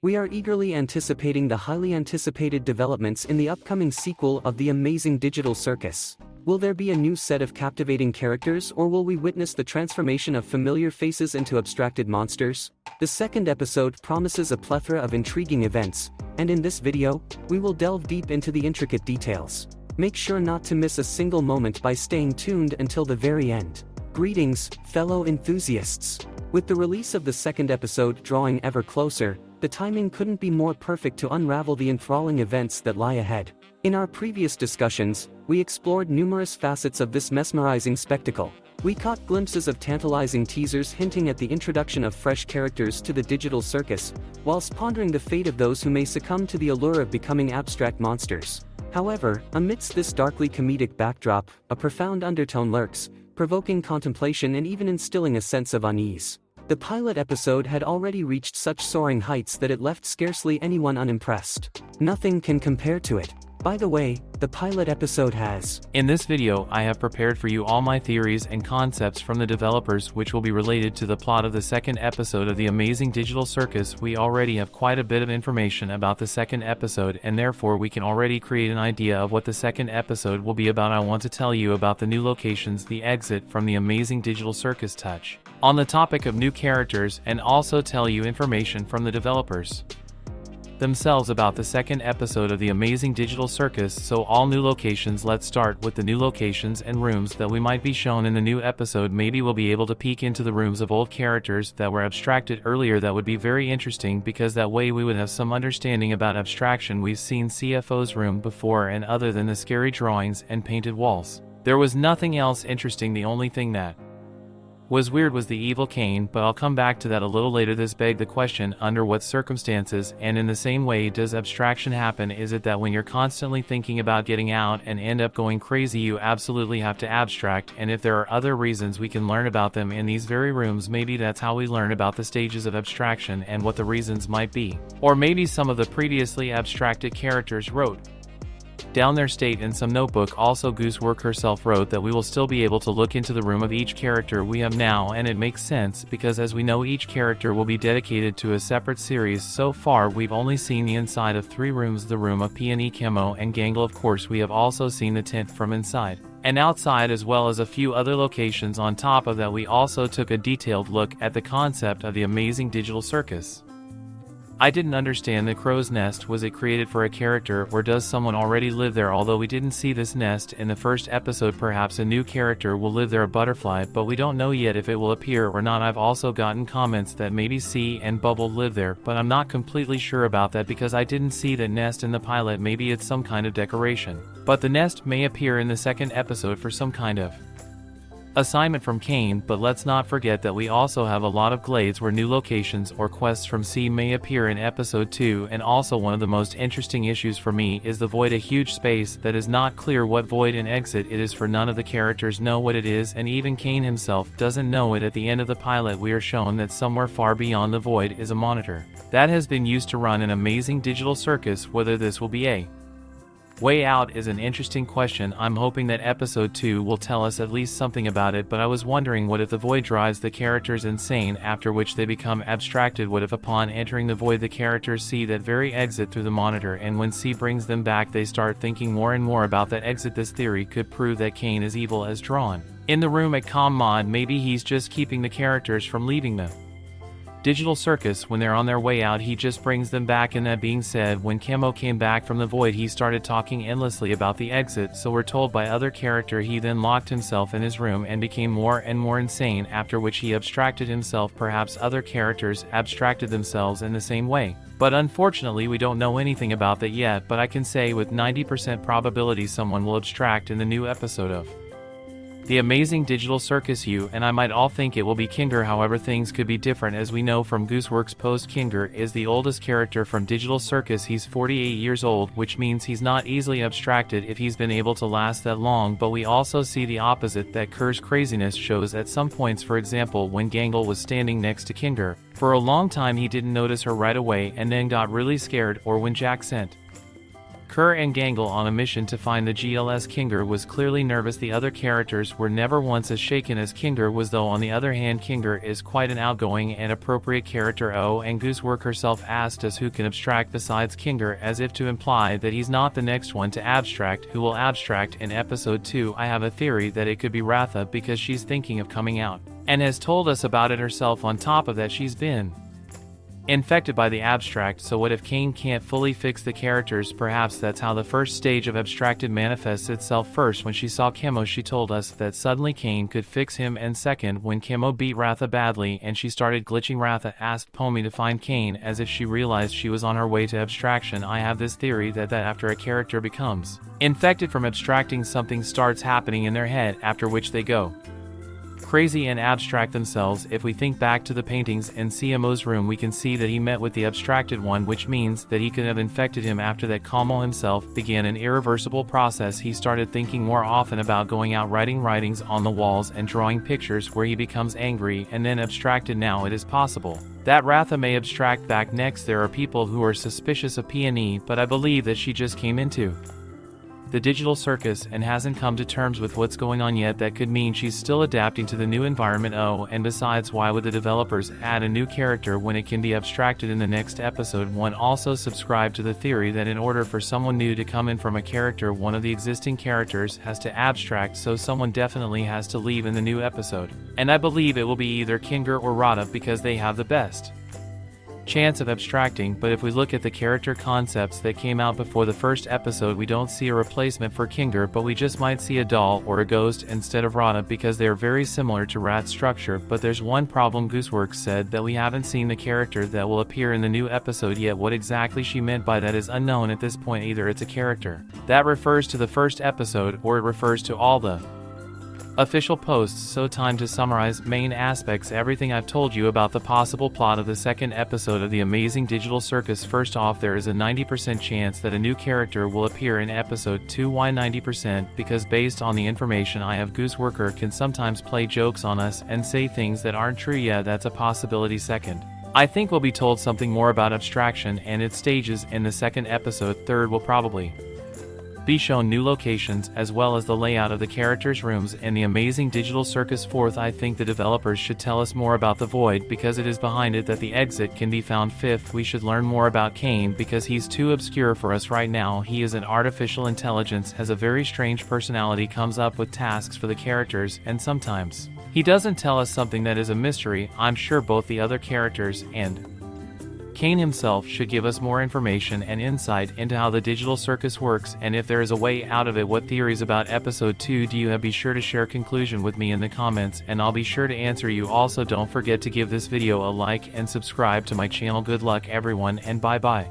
We are eagerly anticipating the highly anticipated developments in the upcoming sequel of The Amazing Digital Circus. Will there be a new set of captivating characters, or will we witness the transformation of familiar faces into abstracted monsters? The second episode promises a plethora of intriguing events, and in this video, we will delve deep into the intricate details. Make sure not to miss a single moment by staying tuned until the very end. Greetings, fellow enthusiasts. With the release of the second episode drawing ever closer, the timing couldn't be more perfect to unravel the enthralling events that lie ahead. In our previous discussions, we explored numerous facets of this mesmerizing spectacle. We caught glimpses of tantalizing teasers hinting at the introduction of fresh characters to the digital circus, whilst pondering the fate of those who may succumb to the allure of becoming abstract monsters. However, amidst this darkly comedic backdrop, a profound undertone lurks, provoking contemplation and even instilling a sense of unease. The pilot episode had already reached such soaring heights that it left scarcely anyone unimpressed. Nothing can compare to it. By the way, the pilot episode has. In this video, I have prepared for you all my theories and concepts from the developers which will be related to the plot of the second episode of The Amazing Digital Circus. We already have quite a bit of information about the second episode, and therefore we can already create an idea of what the second episode will be about. I want to tell you about the new locations, the exit from The Amazing Digital Circus touch on the topic of new characters, and also tell you information from the developers themselves about the second episode of The Amazing Digital Circus. So all new locations. Let's start with the new locations and rooms that we might be shown in the new episode. Maybe we'll be able to peek into the rooms of old characters that were abstracted earlier. That would be very interesting, because that way we would have some understanding about abstraction. We've seen CFO's room before, and other than the scary drawings and painted walls, there was nothing else interesting. The only thing that was weird was the evil Kane, but I'll come back to that a little later. This begs the question, under what circumstances and in the same way does abstraction happen? Is it that when you're constantly thinking about getting out and end up going crazy, you absolutely have to abstract? And if there are other reasons, we can learn about them in these very rooms. Maybe that's how we learn about the stages of abstraction and what the reasons might be. Or maybe some of the previously abstracted characters wrote down their state in some notebook. Also, Gooseworx herself wrote that we will still be able to look into the room of each character we have now, and it makes sense because, as we know, each character will be dedicated to a separate series. So far we've only seen the inside of 3 rooms: the room of Peony, Chemo, and Gangle. Of course, we have also seen the tent from inside and outside, as well as a few other locations. On top of that, we also took a detailed look at the concept of the Amazing Digital Circus. I didn't understand the crow's nest. Was it created for a character, or does someone already live there? Although we didn't see this nest in the first episode, perhaps a new character will live there, a butterfly, but we don't know yet if it will appear or not. I've also gotten comments that maybe C and Bubble live there, but I'm not completely sure about that because I didn't see that nest in the pilot. Maybe it's some kind of decoration, but the nest may appear in the second episode for some kind of assignment from Kane. But let's not forget that we also have a lot of glades where new locations or quests from C may appear in episode 2. And also, one of the most interesting issues for me is the void, a huge space that is not clear what void and exit it is for. None of the characters know what it is, and even Kane himself doesn't know it. At the end of the pilot, we are shown that somewhere far beyond the void is a monitor that has been used to run an Amazing Digital Circus. Whether this will be a way out is an interesting question. I'm hoping that episode 2 will tell us at least something about it, but I was wondering, what if the void drives the characters insane, after which they become abstracted? What if upon entering the void the characters see that very exit through the monitor, and when C brings them back they start thinking more and more about that exit? This theory could prove that Kane is evil as drawn in the room at ComMod. Maybe he's just keeping the characters from leaving them Digital Circus. When they're on their way out, he just brings them back. And that being said, when Chemo came back from the void, he started talking endlessly about the exit, so we're told by other character he then locked himself in his room and became more and more insane, after which he abstracted himself. Perhaps other characters abstracted themselves in the same way, but unfortunately we don't know anything about that yet. But I can say with 90% probability someone will abstract in the new episode of The Amazing Digital Circus. You and I might all think it will be Kinger, however things could be different. As we know from Gooseworx post, Kinger is the oldest character from Digital Circus. He's 48 years old, which means he's not easily abstracted if he's been able to last that long. But we also see the opposite, that Kerr's craziness shows at some points. For example, when Gangle was standing next to Kinger for a long time, he didn't notice her right away and then got really scared. Or when Jack sent Kerr and Gangle on a mission to find the GLS. Kinger was clearly nervous. The other characters were never once as shaken as Kinger was, though on the other hand Kinger is quite an outgoing and appropriate character. Oh, and Gooseworx herself asked us who can abstract besides Kinger, as if to imply that he's not the next one to abstract. Who will abstract in episode 2? I have a theory that it could be Ratha, because she's thinking of coming out and has told us about it herself. On top of that, she's been infected by the abstract. So what if Kane can't fully fix the characters? Perhaps that's how the first stage of abstracted manifests itself. First, when she saw Kimmo, she told us that suddenly Kane could fix him, and second, when Kimmo beat Ratha badly and she started glitching, Ratha asked Pomni to find Kane, as if she realized she was on her way to abstraction. I have this theory that after a character becomes infected from abstracting, something starts happening in their head, after which they go crazy and abstract themselves. If we think back to the paintings in CMO's room, we can see that he met with the abstracted one, which means that he could have infected him. After that, Kamo himself began an irreversible process. He started thinking more often about going out, writing writings on the walls and drawing pictures where he becomes angry and then abstracted. Now it is possible that Ratha may abstract back. Next, there are people who are suspicious of PNE, but I believe that she just came into the digital circus and hasn't come to terms with what's going on yet. That could mean she's still adapting to the new environment. Oh, and besides, why would the developers add a new character when it can be abstracted in the next episode? One also subscribed to the theory that in order for someone new to come in from a character, one of the existing characters has to abstract, so someone definitely has to leave in the new episode. And I believe it will be either Kinger or Radha, because they have the best chance of abstracting. But if we look at the character concepts that came out before the first episode, we don't see a replacement for Kinger, but we just might see a doll or a ghost instead of Radha, because they are very similar to Rat's structure. But there's one problem. Gooseworx said that we haven't seen the character that will appear in the new episode yet. What exactly she meant by that is unknown at this point. Either it's a character that refers to the first episode, or it refers to all the official posts. So time to summarize main aspects, everything I've told you about the possible plot of the second episode of the Amazing Digital Circus. First off, there is a 90% chance that a new character will appear in episode 2. Why 90%? Because based on the information I have, Gooseworx can sometimes play jokes on us and say things that aren't true. Yeah, that's a possibility. Second, I think we'll be told something more about abstraction and its stages in the second episode. Third, we'll probably be shown new locations as well as the layout of the characters' rooms in the Amazing Digital Circus. Fourth, I think the developers should tell us more about the void, because it is behind it that the exit can be found. Fifth, we should learn more about Kane, because he's too obscure for us right now. He is an artificial intelligence, has a very strange personality, comes up with tasks for the characters, and sometimes he doesn't tell us something that is a mystery. I'm sure both the other characters and Kane himself should give us more information and insight into how the digital circus works, and if there is a way out of it. What theories about episode 2 do you have? Be sure to share conclusion with me in the comments, and I'll be sure to answer you. Also, don't forget to give this video a like and subscribe to my channel. Good luck everyone, and bye bye.